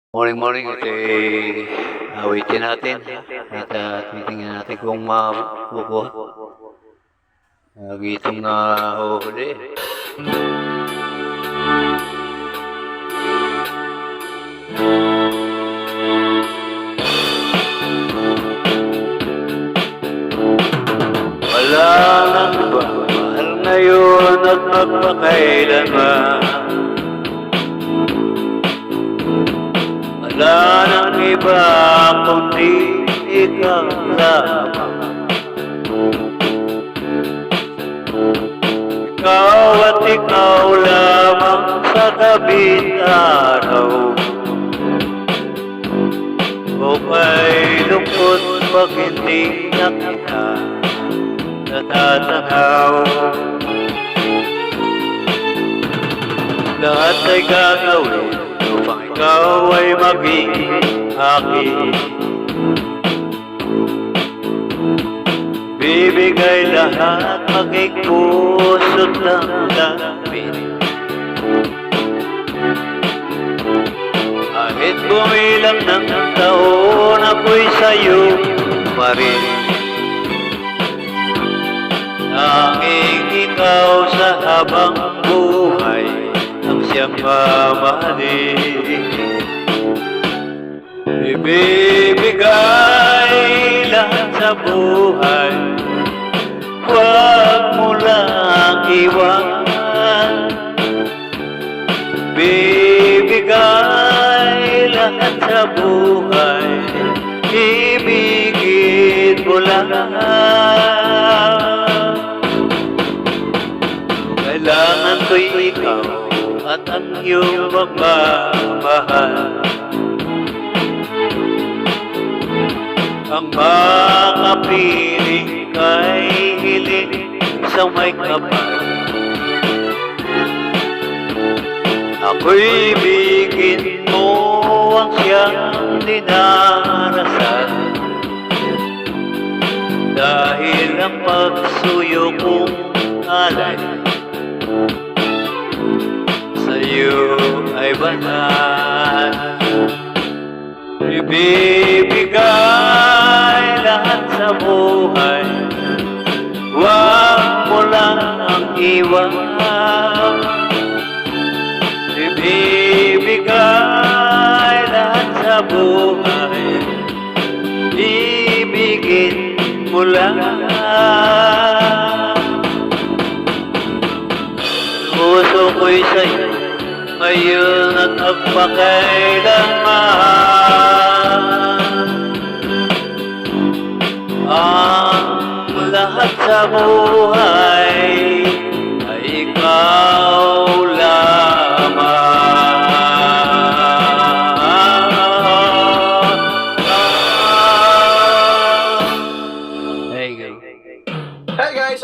Morning, ito, awitin natin at titingnan natin kung makukuha. Gitong na huli. Wala nang iba, mahal ngayon at magpakailanman. Wala nang iba kundi ikaw lamang. Ikaw at ikaw lamang sa gabi't araw. O may lungkot pag hindi na kita natatanaw. Lahat ay gagawin upang ikaw ay maging akin. Bibigay lahat, maging puso't damdamin. Kahit bumilang ng taon, ako'y sa'yo pa rin. Tanging ikaw sa habang buhay ang siyang mamahalin. Ibibigay lahat sa buhay, huwag mo lang iwan. Bibigay lahat sa buhay, ibigin mo lang. Kailangan ko'y ikaw at ang iyong magmamahal. Ang mga piling kay hiling sa may kapal. Ako'y bigin mo ang siyang dinarasal. Dahil ang pagsuyo kong alay sa'yo ay banal. Ibibigay lahat sa buhay, huwag mo lang ang iwan. Ibibigay lahat sa buhay, ibigin mo lang. Puso ko'y sa'yo ngayon at magpakailanman. Ang lahat sa buhay